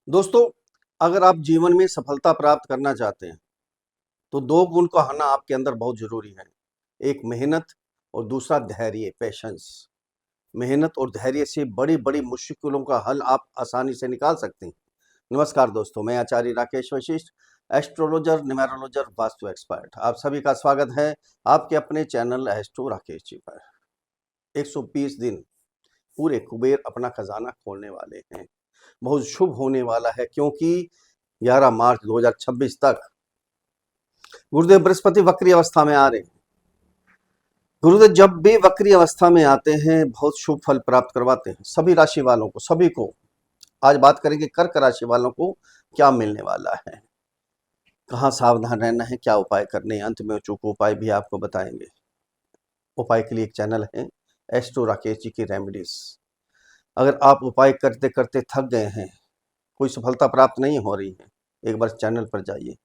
दोस्तों, अगर आप जीवन में सफलता प्राप्त करना चाहते हैं, तो 2 गुण का होना आपके अंदर बहुत ज़रूरी है। एक मेहनत और दूसरा धैर्य, पेशेंस। मेहनत और धैर्य से बड़ी-बड़ी मुश्किलों का हल आप आसानी से निकाल सकते हैं। नमस्कार दोस्तों, मैं आचार्य राकेश वशिष्ठ, एस्ट्रोलॉजर, न्यूमेरोलॉजर, वास्तु एक्सपर्ट। आप सभी का स्वागत है आपके अपने चैनल एस्ट्रो राकेश जी पर। 120 दिन पूरे कुबेर अपना खजाना खोलने वाले हैं। बहुत शुभ होने वाला है क्योंकि 11 मार्च 2026 तक गुरुदेव बृहस्पति वक्री अवस्था में आ रहे हैं। गुरुदेव जब भी वक्री अवस्था में आते हैं बहुत शुभ फल प्राप्त करवाते हैं सभी राशि वालों को, सभी को। आज बात करेंगे कर्क राशि वालों को क्या मिलने वाला है, कहाँ सावधान रहना है, क्या उपाय करने हैं। अंत में चूक उपाय भी आपको बताएंगे। उपाय के लिए एक चैनल है एस्ट्रो राकेश जी की रेमेडीज। अगर आप उपाय करते करते थक गए हैं, कोई सफलता प्राप्त नहीं हो रही है, एक बार चैनल पर जाइए।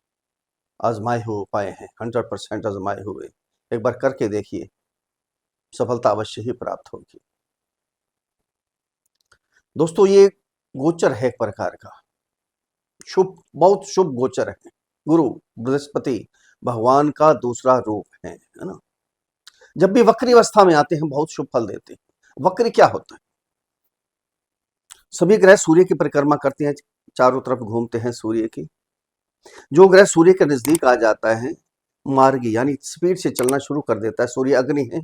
आजमाए हुए उपाय हैं, 100% आजमाए हुए। एक बार करके देखिए, सफलता अवश्य ही प्राप्त होगी। दोस्तों, ये गोचर है एक प्रकार का शुभ, बहुत शुभ गोचर है। गुरु बृहस्पति भगवान का दूसरा रूप है ना। जब भी वक्री अवस्था में आते हैं बहुत शुभ फल देते हैं। वक्री क्या होता है? सभी ग्रह सूर्य की परिक्रमा करते हैं, चारों तरफ घूमते हैं सूर्य की। जो ग्रह सूर्य के नजदीक आ जाता है, मार्गी यानी स्पीड से चलना शुरू कर देता है। सूर्य अग्नि है,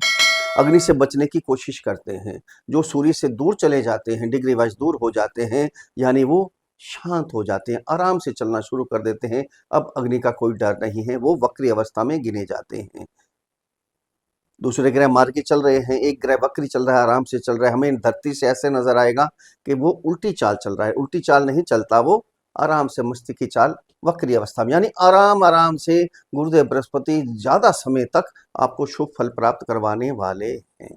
अग्नि से बचने की कोशिश करते हैं। जो सूर्य से दूर चले जाते हैं, डिग्री वाइज दूर हो जाते हैं, यानी वो शांत हो जाते हैं, आराम से चलना शुरू कर देते हैं। अब अग्नि का कोई डर नहीं है, वो वक्री अवस्था में गिने जाते हैं। दूसरे ग्रह मार्गी चल रहे हैं, एक ग्रह वक्री चल रहा है, आराम से चल रहा है। हमें धरती से ऐसे नजर आएगा कि वो उल्टी चाल चल रहा है। उल्टी चाल नहीं चलता, वो आराम से मस्ती की चाल वक्री अवस्था में, यानी आराम आराम से गुरुदेव बृहस्पति ज्यादा समय तक आपको शुभ फल प्राप्त करवाने वाले हैं।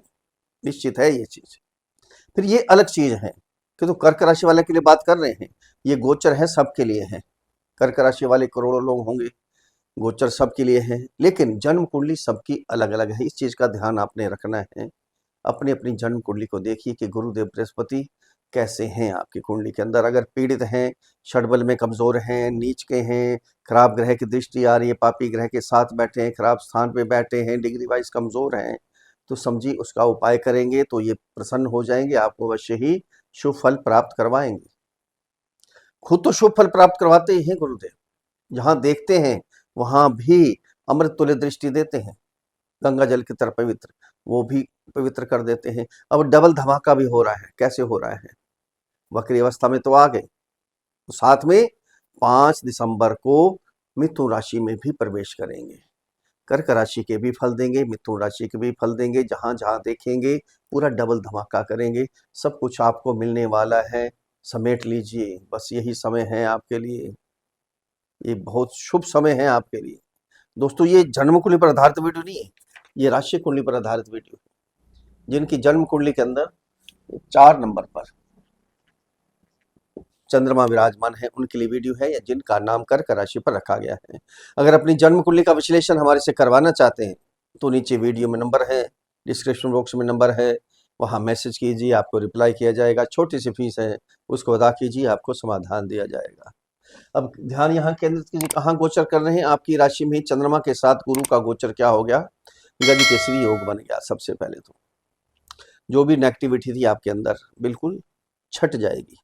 निश्चित है ये चीज। फिर ये अलग चीज है कि तो कर्क राशि वाले के लिए बात कर रहे हैं। ये गोचर है, सबके लिए है। कर्क राशि वाले करोड़ों लोग होंगे, गोचर सबके लिए है, लेकिन जन्म कुंडली सबकी अलग अलग है। इस चीज का ध्यान आपने रखना है। अपनी अपनी जन्म कुंडली को देखिए कि गुरुदेव बृहस्पति कैसे हैं आपकी कुंडली के अंदर। अगर पीड़ित हैं, षडबल में कमजोर हैं, नीच के हैं, खराब ग्रह की दृष्टि आ रही है, पापी ग्रह के साथ बैठे हैं, खराब स्थान पे बैठे हैं, डिग्री वाइज कमजोर हैं, तो समझिए उसका उपाय करेंगे तो ये प्रसन्न हो जाएंगे, आपको अवश्य ही शुभ फल प्राप्त करवाएंगे। खुद तो शुभ फल प्राप्त करवाते ही हैं गुरुदेव, जहां देखते हैं वहां भी अमृत तुल्य दृष्टि देते हैं। गंगा जल की तरह पवित्र, वो भी पवित्र कर देते हैं। अब डबल धमाका भी हो रहा है। कैसे हो रहा है? वक्री अवस्था में तो आ गए, तो साथ में 5 दिसंबर को मिथुन राशि में भी प्रवेश करेंगे। कर्क राशि के भी फल देंगे, मिथुन राशि के भी फल देंगे। जहां जहां देखेंगे पूरा डबल धमाका करेंगे। सब कुछ आपको मिलने वाला है, समेट लीजिए। बस यही समय है आपके लिए, ये बहुत शुभ समय है आपके लिए। दोस्तों, ये जन्म कुंडली पर आधारित वीडियो नहीं है, ये राशि कुंडली पर आधारित वीडियो है। जिनकी जन्म कुंडली के अंदर 4 नंबर पर चंद्रमा विराजमान है उनके लिए वीडियो है, या जिनका नाम कर्क राशि पर रखा गया है। अगर अपनी जन्म कुंडली का विश्लेषण हमारे से करवाना चाहते हैं तो नीचे वीडियो में नंबर है, डिस्क्रिप्शन बॉक्स में नंबर है, वहां मैसेज कीजिए, आपको रिप्लाई किया जाएगा। छोटी सी फीस है, उसको अदा कीजिए, आपको समाधान दिया जाएगा। अब ध्यान यहाँ केंद्रित कीजिए, कहाँ गोचर कर रहे हैं आपकी राशि में। चंद्रमा के साथ गुरु का गोचर क्या हो गया? गज केसरी योग बन गया। सबसे पहले तो जो भी नेगेटिविटी थी आपके अंदर बिल्कुल छट जाएगी,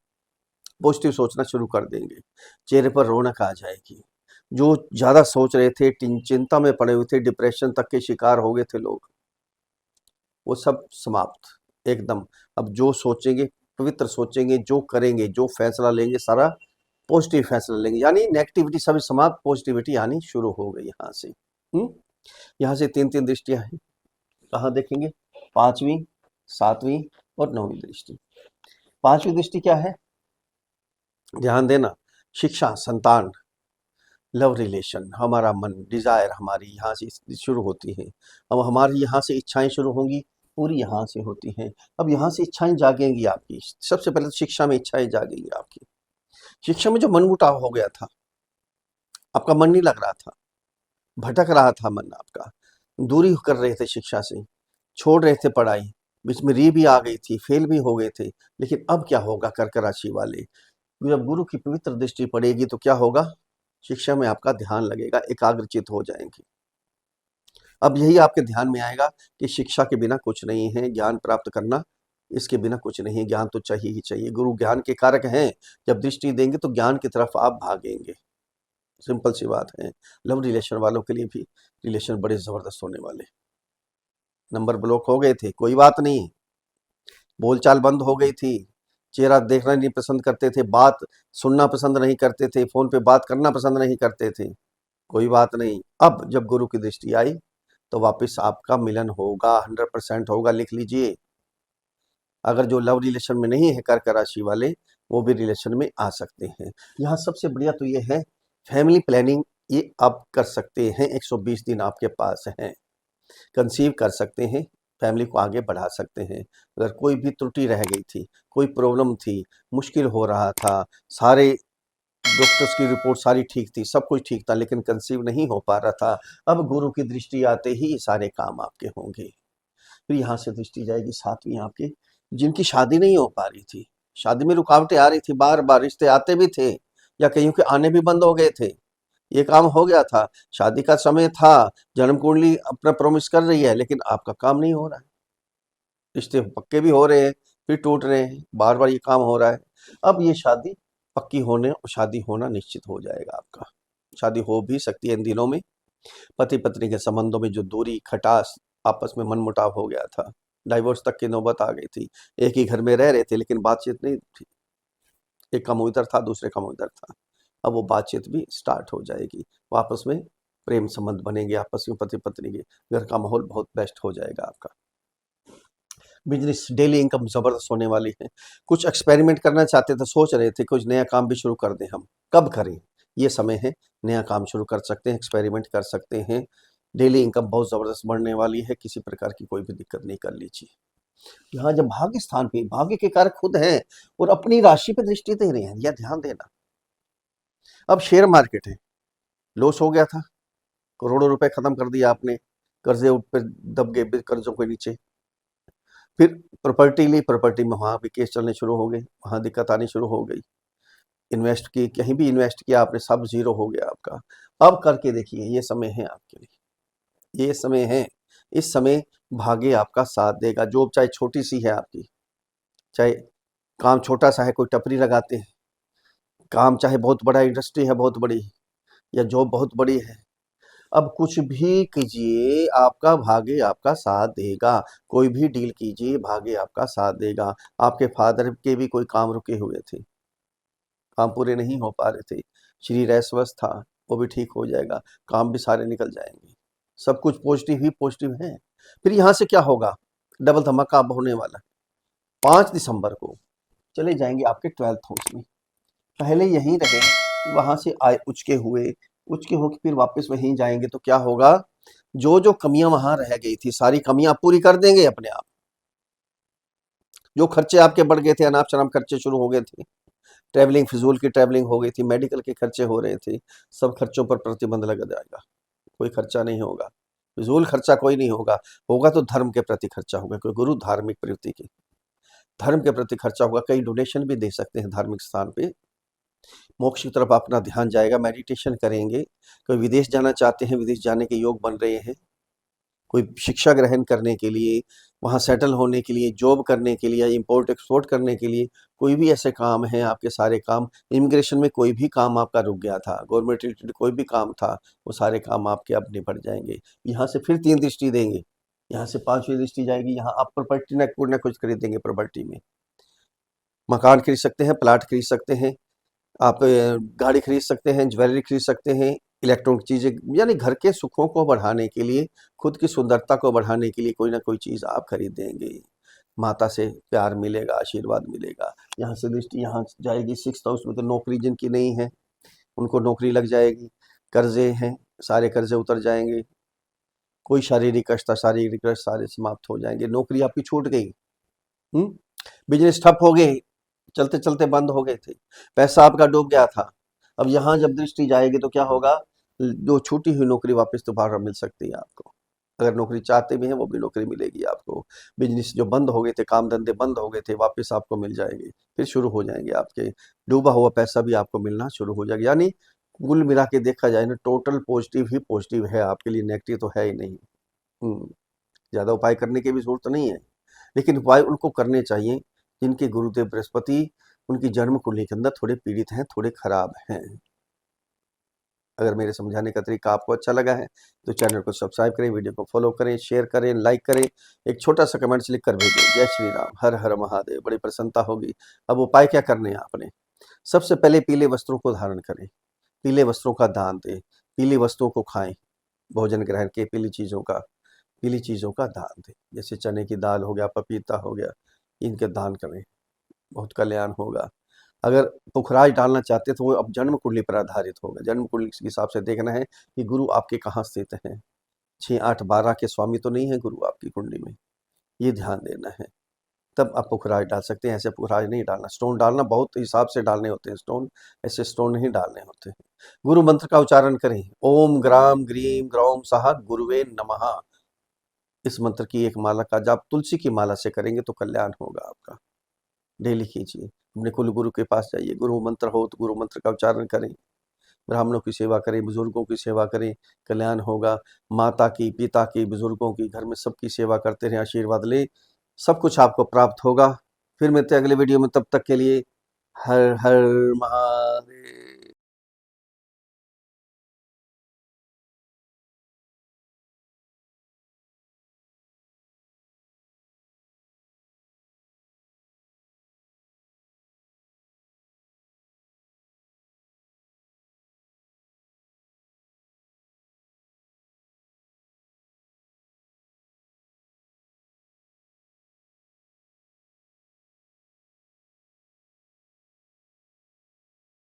पॉजिटिव सोचना शुरू कर देंगे, चेहरे पर रौनक आ जाएगी। जो ज्यादा सोच रहे थे, चिंता में पड़े हुए थे, डिप्रेशन तक के शिकार हो गए थे लोग, वो सब समाप्त एकदम। अब जो सोचेंगे, पवित्र सोचेंगे, जो करेंगे, जो फैसला लेंगे, सारा पॉजिटिव फैसला लेंगे, यानी नेगेटिविटी सभी समाप्त, पॉजिटिविटी आनी शुरू हो गई यहाँ से। यहाँ से 3 3 दृष्टियां हैं। कहाँ देखेंगे? 5वीं, 7वीं और 9वीं दृष्टि। 5वीं दृष्टि क्या है? ध्यान देना, शिक्षा, संतान, लव रिलेशन, हमारा मन, डिजायर हमारी यहाँ से शुरू होती है। अब हमारी यहाँ से इच्छाएं शुरू होंगी, पूरी यहाँ से होती हैं। अब यहाँ से इच्छाएं जागेंगी आपकी। सबसे पहले तो शिक्षा में इच्छाएं जागेंगी आपकी। शिक्षा में जो मनमुटाव हो गया था, आपका मन नहीं लग रहा था, भटक रहा था मन आपका, दूरी कर रहे थे शिक्षा से, छोड़ रहे थे पढ़ाई, बीच में री भी आ गई थी, फेल भी हो गए थे, लेकिन अब क्या होगा कर्क राशि वाले? जब गुरु की पवित्र दृष्टि पड़ेगी तो क्या होगा, शिक्षा में आपका ध्यान लगेगा, एकाग्रचित हो जाएंगे। अब यही आपके ध्यान में आएगा कि शिक्षा के बिना कुछ नहीं है, ज्ञान प्राप्त करना इसके बिना कुछ नहीं है, ज्ञान तो चाहिए ही चाहिए। गुरु ज्ञान के कारक हैं, जब दृष्टि देंगे तो ज्ञान की तरफ आप भागेंगे। सिंपल सी बात है। लव रिलेशन वालों के लिए भी रिलेशन बड़े जबरदस्त होने वाले। नंबर ब्लॉक हो गए थे, कोई बात नहीं, बोलचाल बंद हो गई थी, चेहरा देखना नहीं पसंद करते थे, बात सुनना पसंद नहीं करते थे, फोन पे बात करना पसंद नहीं करते थे, कोई बात नहीं। अब जब गुरु की दृष्टि आई तो वापस आपका मिलन होगा, 100% होगा, लिख लीजिए। अगर जो लव रिलेशन में नहीं है कर्क राशि वाले, वो भी रिलेशन में आ सकते हैं। यहाँ सबसे बढ़िया तो ये है, फैमिली प्लानिंग ये आप कर सकते हैं, 120 दिन आपके पास हैं, कंसीव कर सकते हैं, फैमिली को आगे बढ़ा सकते हैं। अगर कोई भी त्रुटि रह गई थी, कोई प्रॉब्लम थी, मुश्किल हो रहा था, सारे डॉक्टर्स की रिपोर्ट सारी ठीक थी, सब कुछ ठीक था, लेकिन कंसीव नहीं हो पा रहा था, अब गुरु की दृष्टि आते ही ये सारे काम आपके होंगे। फिर यहाँ से दृष्टि जाएगी सातवीं आपके, जिनकी शादी नहीं हो पा रही थी, शादी में रुकावटें आ रही थी, बार बार रिश्ते आते भी थे या कहीं के आने भी बंद हो गए थे, ये काम हो गया था, शादी का समय था, जन्म कुंडली अपना प्रॉमिस कर रही है, लेकिन आपका काम नहीं हो रहा है, रिश्ते पक्के भी हो रहे हैं फिर टूट रहे हैं, बार बार ये काम हो रहा है। अब ये शादी पक्की होने और शादी होना निश्चित हो जाएगा आपका, शादी हो भी सकती है इन दिनों में। पति पत्नी के संबंधों में जो दूरी खटास, आपस में मनमुटाव हो गया था, डाइवोर्स तक की नौबत आ गई थी, एक ही घर में रह रहे थे लेकिन बातचीत नहीं थी, एक का मुंह इधर था दूसरे का मुंह इधर था, अब वो बातचीत भी स्टार्ट हो जाएगी, वापस में प्रेम संबंध बनेंगे आपस में पति पत्नी के, घर का माहौल बहुत बेस्ट हो जाएगा आपका। बिजनेस डेली इनकम जबरदस्त होने वाली है। कुछ एक्सपेरिमेंट करना चाहते थे, सोच रहे थे कुछ नया काम भी शुरू कर दें, हम कब करें, ये समय है, नया काम शुरू कर सकते हैं, एक्सपेरिमेंट कर सकते हैं, डेली इनकम बहुत जबरदस्त बढ़ने वाली है, किसी प्रकार की कोई भी दिक्कत नहीं कर लीजिए। यहाँ जब भाग्य स्थान पे, भाग्य के कारक खुद हैं और अपनी राशि पे दृष्टि दे रहे हैं, यह ध्यान देना। अब शेयर मार्केट है, लॉस हो गया था, करोड़ों रुपए खत्म कर दिया आपने, कर्जे ऊपर दब गए, कर्जों के नीचे, फिर प्रॉपर्टी ली, प्रॉपर्टी में वहाँ भी केस चलने शुरू हो गए, वहाँ दिक्कत आनी शुरू हो गई, इन्वेस्ट की, कहीं भी इन्वेस्ट किया आपने, सब जीरो हो गया आपका। अब करके देखिए, ये समय है आपके लिए, ये समय है, इस समय भाग्य आपका साथ देगा। जॉब चाहे छोटी सी है आपकी, चाहे काम छोटा सा है, कोई टपरी लगाते हैं, काम चाहे बहुत बड़ा इंडस्ट्री है बहुत बड़ी, या जॉब बहुत बड़ी है, अब कुछ भी कीजिए आपका भाग्य आपका साथ देगा, कोई भी डील कीजिए भाग्य आपका साथ देगा। आपके फादर के भी कोई काम रुके हुए थे, काम पूरे नहीं हो पा रहे थे, शरीर अस्वस्थ था, वो भी ठीक हो जाएगा, काम भी सारे निकल जाएंगे, सब कुछ पॉजिटिव ही पॉजिटिव है। फिर यहाँ से क्या होगा, डबल धमाका अब होने वाला है। 5 दिसंबर को चले जाएंगे आपके 12th हाउस में, पहले यहीं रहे, वहां से आए उचके होके फिर वापस वहीं जाएंगे, तो क्या होगा, जो जो कमियां वहां रह गई थी सारी कमियां पूरी कर देंगे अपने आप। जो खर्चे आपके बढ़ गए थे, अनाप शनाप खर्चे शुरू हो गए थे, ट्रैवलिंग फिजूल की ट्रैवलिंग हो गई थी, मेडिकल के खर्चे हो रहे थे, सब खर्चों पर प्रतिबंध लग जाएगा, कोई खर्चा नहीं होगा, फिजूल खर्चा कोई नहीं होगा, होगा तो धर्म के प्रति खर्चा होगा, कोई गुरु धार्मिक प्रवृत्ति की, धर्म के प्रति खर्चा होगा, कई डोनेशन भी दे सकते हैं धार्मिक स्थान पे, मोक्ष की तरफ अपना ध्यान जाएगा, मेडिटेशन करेंगे, कोई विदेश जाना चाहते हैं, विदेश जाने के योग बन रहे हैं, कोई शिक्षा ग्रहण करने के लिए, वहाँ सेटल होने के लिए, जॉब करने के लिए, इंपोर्ट एक्सपोर्ट करने के लिए, कोई भी ऐसे काम हैं आपके, सारे काम, इमिग्रेशन में कोई भी काम आपका रुक गया था, गवर्नमेंट रिलेटेड कोई भी काम था, वो सारे काम आपके अब निपट जाएंगे। यहाँ से फिर 3 दृष्टि देंगे, यहाँ से 5वीं दृष्टि जाएगी, यहाँ आप प्रॉपर्टी न कुछ न कुछ खरीदेंगे, प्रॉपर्टी में मकान खरीद सकते हैं, प्लाट खरीद सकते हैं, आप गाड़ी खरीद सकते हैं, ज्वेलरी खरीद सकते हैं, इलेक्ट्रॉनिक चीज़ें, यानी घर के सुखों को बढ़ाने के लिए, खुद की सुंदरता को बढ़ाने के लिए कोई ना कोई चीज़ आप खरीदेंगे, माता से प्यार मिलेगा, आशीर्वाद मिलेगा। यहाँ से दृष्टि यहाँ जाएगी 6th हाउस में, तो नौकरी जिनकी नहीं है उनको नौकरी लग जाएगी, कर्जे हैं सारे कर्जे उतर जाएंगे, कोई शारीरिक कष्ट था, शारीरिक कष्ट सारे समाप्त हो जाएंगे, नौकरी आपकी छूट गई, बिजनेस ठप हो गए, चलते चलते बंद हो गए थे, पैसा आपका डूब गया था, अब यहाँ जब दृष्टि जाएगी तो क्या होगा, जो छूटी हुई नौकरी वापस दोबारा मिल सकती है आपको, अगर नौकरी चाहते भी हैं वो भी नौकरी मिलेगी आपको। बिजनेस जो बंद हो गए थे, काम धंधे बंद हो गए थे, वापस आपको मिल जाएंगे, फिर शुरू हो जाएंगे आपके। डूबा हुआ पैसा भी आपको मिलना शुरू हो जाएगा। यानी कुल मिला के देखा जाए ना, टोटल पॉजिटिव ही पॉजिटिव है आपके लिए, नेगेटिव तो है ही नहीं। हम्म, ज्यादा उपाय करने की भी जरूरत नहीं है, लेकिन उपाय उनको करने चाहिए जिनके गुरुदेव बृहस्पति उनकी जन्म कुंडली के अंदर थोड़े पीड़ित हैं, थोड़े खराब हैं। अगर मेरे समझाने का तरीका आपको अच्छा लगा है तो चैनल को सब्सक्राइब करें, वीडियो को फॉलो करें, शेयर करें, लाइक करें, एक छोटा सा कमेंट्स लिख कर भेजें, जय श्री राम, हर हर महादेव, बड़ी प्रसन्नता होगी। अब उपाय क्या करने हैं आपने? सबसे पहले पीले वस्त्रों को धारण करें, पीले वस्त्रों का दान दें, पीली वस्तुओं को खाएं, भोजन ग्रहण के पीली चीज़ों का दान दें, जैसे चने की दाल हो गया, पपीता हो गया, इनके दान करें, बहुत कल्याण होगा। अगर पुखराज डालना चाहते हैं तो वो अब जन्म कुंडली पर आधारित होगा। जन्म कुंडली के हिसाब से देखना है कि गुरु आपके कहाँ स्थित हैं। 6, 8, 12 के स्वामी तो नहीं है गुरु आपकी कुंडली में, ये ध्यान देना है। तब आप पुखराज डाल सकते हैं, ऐसे पुखराज नहीं डालना। स्टोन डालना बहुत हिसाब से डालने होते हैं स्टोन, ऐसे स्टोन नहीं डालने होते हैं। गुरु मंत्र का उच्चारण करें, ओम ग्राम ग्रीम ग्रौम सह गुरुवे नमः। इस मंत्र की एक माला का जाप तुलसी की माला से करेंगे तो कल्याण होगा आपका। डेली कीजिए, अपने कुल गुरु के पास जाइए, गुरु मंत्र हो तो गुरु मंत्र का उच्चारण करें, ब्राह्मणों की सेवा करें, बुजुर्गों की सेवा करें, कल्याण होगा। माता की, पिता की, बुजुर्गों की, घर में सबकी सेवा करते रहें, आशीर्वाद लें, सब कुछ आपको प्राप्त होगा। फिर मिलते हैं अगले वीडियो में, तब तक के लिए हर हर महादेव।